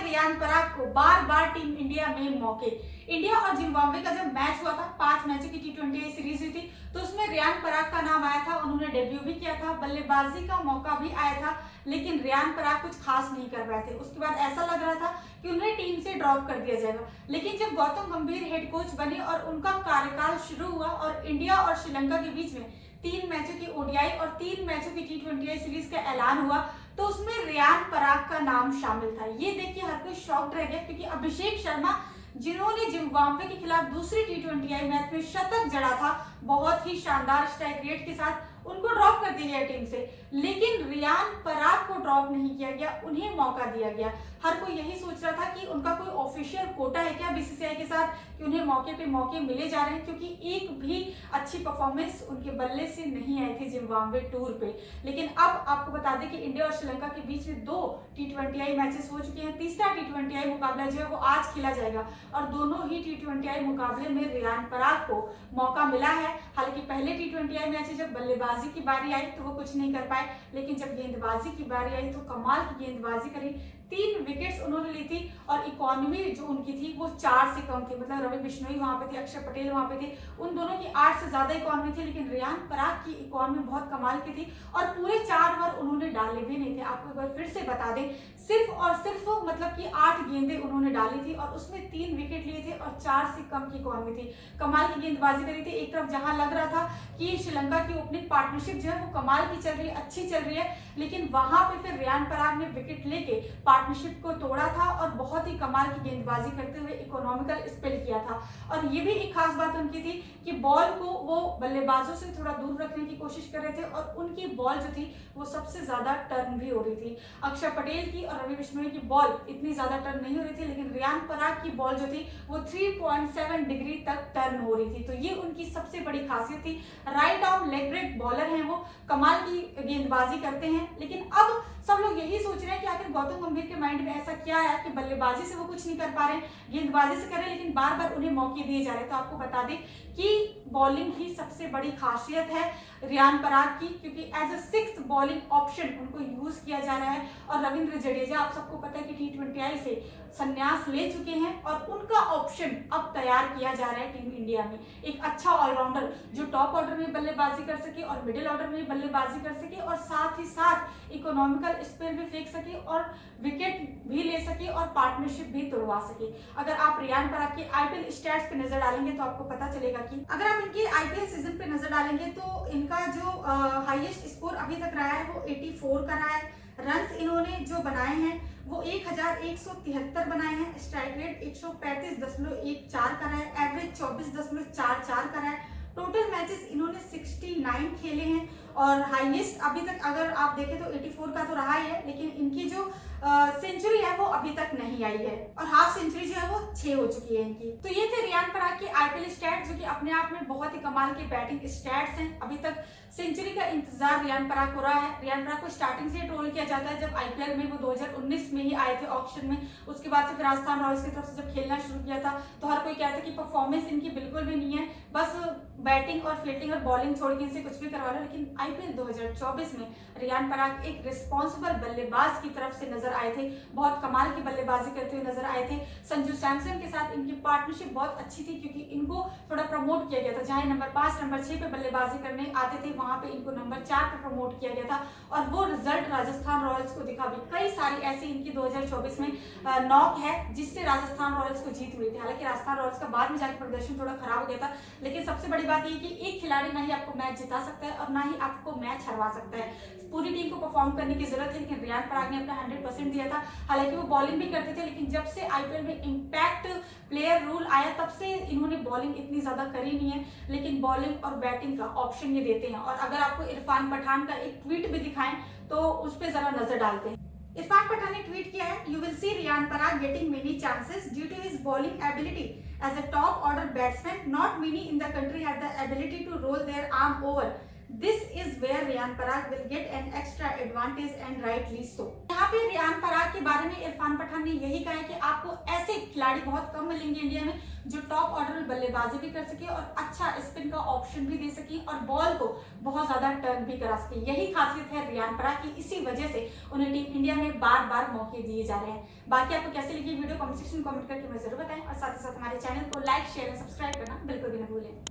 रियान पराग को बार बार team India में मौके। इंडिया और जिम्बाब्वे का जब मैच हुआ था, 5 मैचों की T20 सीरीज हुई थी, तो उसमें रियान पराग का नाम आया था। उन्होंने डेब्यू भी किया था, बल्लेबाजी का मौका भी आया था, लेकिन रियान पराग कुछ खास नहीं कर पाए थे। उसके बाद ऐसा लग रहा था कि उन्हें टीम से ड्रॉप कर दिया जाएगा, लेकिन जब गौतम गंभीर हेड कोच बने और उनका कार्यकाल शुरू हुआ और इंडिया और श्रीलंका के बीच में 3 मैचों की ओडीआई और 3 मैचों की T20 सीरीज का ऐलान हुआ, तो उसमें रियान पराग का नाम शामिल था। ये देख के हर कोई शॉक्ड रह गया, क्योंकि अभिषेक शर्मा, जिन्होंने जिम्बाब्वे के खिलाफ दूसरी T20 मैच में शतक जड़ा था बहुत ही शानदार स्ट्राइक रेट के साथ, उनको ड्रॉप कर दिया गया टीम से। लेकिन रियान पराग को ड्रॉप नहीं किया गया, उन्हें मौका दिया गया। हर कोई यही सोच रहा था कि उनका कोई ऑफिशियल कोटा है क्या बीसीसीआई के साथ कि उन्हें मौके पे मौके मिले जा रहे हैं, क्योंकि एक भी अच्छी परफॉर्मेंस उनके बल्ले से नहीं आई थी जिम्बाब्वे टूर पे। लेकिन अब आपको बता दें कि इंडिया और श्रीलंका के बीच में 2 T20 मैचेस हो चुके हैं। तीसरा T20 मुकाबला जो है वो आज खेला जाएगा और दोनों ही T20 मुकाबले में रियान पराग को मौका मिला है। हालांकि पहले T20 मैच जब बल्लेबाजी की बारी आई तो वो कुछ नहीं कर पाए, लेकिन जब गेंदबाजी की बारी आई तो कमाल की गेंदबाजी करी। 3 विकेट्स उन्होंने ली थी और इकोनॉमी जो उनकी थी वो 4 से कम थी। मतलब रवि बिश्नोई वहां पे थे, अक्षर पटेल वहां पे थे, उन दोनों की 8 से ज्यादा इकोनॉमी थी, लेकिन रियान पराग की इकोनॉमी बहुत कमाल की थी और पूरे 4 ओवर उन्होंने डाले भी नहीं थे। आपको एक बार फिर से बता दें, सिर्फ और सिर्फ मतलब कि 8 गेंदें उन्होंने डाली थी और उसमें 3 विकेट लिए थे और 4 से कम की इकोनॉमी थी। कमाल की गेंदबाजी करी थी। एक तरफ जहां लग रहा था कि श्रीलंका की ओपनिंग पार्टनरशिप जो है वो कमाल की चल रही है, अच्छी चल रही है, लेकिन वहां पे फिर रियान पराग ने विकेट लेके पार्टनरशिप को तोड़ा था और बहुत ही कमाल की गेंदबाजी करते हुए इकोनॉमिकल स्पेल किया था। और ये भी एक खास बात उनकी थी कि बॉल को वो बल्लेबाजों से थोड़ा दूर रखने की कोशिश कर रहे थे और उनकी बॉल जो थी वो सबसे ज्यादा टर्न भी हो रही थी। अक्षर पटेल की और रवि बिश्नोई की बॉल इतनी ज्यादा टर्न नहीं हो रही थी, लेकिन रियान पराग की बॉल जो थी वो 3.7 डिग्री तक टर्न हो रही थी। तो ये उनकी सबसे बड़ी खासियत थी। Right arm leg break bowler हैं, वो कमाल की गेंदबाजी करते हैं। लेकिन अब सब लोग यही सोच रहे हैं कि आखिर गौतम गंभीर के माइंड में ऐसा क्या है कि बल्लेबाजी से वो कुछ नहीं कर पा रहे हैं, गेंदबाजी से कर रहे हैं, लेकिन बार बार उन्हें मौके दिए जा रहे हैं। तो आपको बता दें कि बॉलिंग ही सबसे बड़ी खासियत है रियान पराग की, क्योंकि as a 6th bowling option उनको यूज किया जा रहा है। और रविंद्र जडेजा, आप सबको पता है कि T20 से संन्यास ले चुके हैं और उनका ऑप्शन अब तैयार किया जा रहा है टीम इंडिया में। एक अच्छा ऑलराउंडर जो टॉप ऑर्डर में बल्लेबाजी कर सके और मिडिल ऑर्डर में बल्लेबाजी कर सके और साथ ही साथ इकोनॉमिकल स्पेल भी फेंक सके और विकेट भी ले सके और पार्टनरशिप भी तोड़वा सके। अगर आप रियान पराग के आईपीएल स्टैट्स पे नजर डालेंगे तो आपको पता चलेगा कि अगर आप इनके आईपीएल सीजन पे नजर डालेंगे तो इनका जो हाईएस्ट स्कोर अभी तक रहा है वो 84 का रहा है। रन्स इन्होंने जो बनाए हैं वो 1173 बनाए हैं। स्ट्राइक रेट 135.14 का रहा है। एवरेज 24.44 का रहा है। टोटल मैचेस इन्होंने 69 खेले हैं और हाईएस्ट अभी तक अगर आप देखें तो 84 का तो रहा ही है, लेकिन इनकी जो सेंचुरी है वो अभी तक नहीं आई है और हाफ सेंचुरी जो है वो 6 हो चुकी है इनकी। तो ये थे रियान पराग के आईपीएल स्टैट्स, जो कि अपने आप में बहुत ही कमाल के बैटिंग स्टैट्स हैं। अभी तक सेंचुरी का इंतजार रियान पराग हो रहा है। रियान पराग को स्टार्टिंग से ट्रोल किया जाता है। जब आईपीएल में वो 2019 में ही आए थे ऑक्शन में, उसके बाद से फिर राजस्थान रॉयल्स की तरफ से जब खेलना शुरू किया था तो हर कोई कहता कि परफॉर्मेंस इनकी बिल्कुल भी नहीं है, बस बैटिंग और फील्डिंग और बॉलिंग छोड़ के इनसे कुछ भी करवा लो। लेकिन आईपीएल 2024 में रियान पराग एक रिस्पॉन्सिबल बल्लेबाज की तरफ से नजर आए थे, बहुत कमाल की बल्लेबाजी करते हुए नजर आए थे। संजू सैमसन के साथ इनकी पार्टनरशिप बहुत अच्छी थी, क्योंकि इनको थोड़ा प्रमोट किया गया था। जहां नंबर 5 नंबर 6 पे बल्लेबाजी करने आते थे, वहां पे इनको नंबर 4 पे प्रमोट किया गया था और वो रिजल्ट राजस्थान रॉयल्स को दिखा भी। कई सारी ऐसी इनकी 2024 में नॉक है जिससे राजस्थान रॉयल्स को जीत मिली थी। हालांकि राजस्थान रॉयल्स का बाद में जाकर प्रदर्शन थोड़ा खराब हो गया था, लेकिन सबसे बड़ी बात यह कि एक खिलाड़ी ना ही आपको मैच जिता सकता है और ना ही आपको मैच हरवा सकता है। पूरी टीम को परफॉर्म करने की जरूरत है, लेकिन रियान पराग ने अपना 100% दिया था। हालांकि वो बॉलिंग भी करते थे, लेकिन जब से आईपीएल में इंपैक्ट प्लेयर रूल आया तब से इन्होंने बॉलिंग इतनी ज्यादा करी नहीं है, लेकिन बॉलिंग और बैटिंग का ऑप्शन ये देते हैं। और अगर आपको इरफान पठान का एक ट्वीट भी दिखाएं तो उस पर जरा नजर डालते हैं। इरफान पठान ने ट्वीट किया है, you will see Riyan Parag getting many chances due to his bowling ability as a top order batsman, not many in the country have the ability to roll their arm over. This is where Riyan Parag will get an extra advantage and rightly so. यहाँ पे रियान पराग के बारे में इरफान पठान ने यही कहा है कि आपको ऐसे खिलाड़ी बहुत कम मिलेंगे इंडिया में जो टॉप ऑर्डर में बल्लेबाजी भी कर सके और अच्छा स्पिन का ऑप्शन भी दे सके और बॉल को बहुत ज्यादा टर्न भी करा सके। यही खासियत है रियान पराग की, इसी वजह से उन्हें टीम इंडिया में बार बार मौके दिए जा रहे हैं। बाकी आपको कैसे लगी वीडियो कमेंट सेक्शन में कमेंट करके मुझे जरूर बताएं और साथ ही साथ हमारे चैनल को लाइक शेयर और सब्सक्राइब करना बिल्कुल भी न भूलें।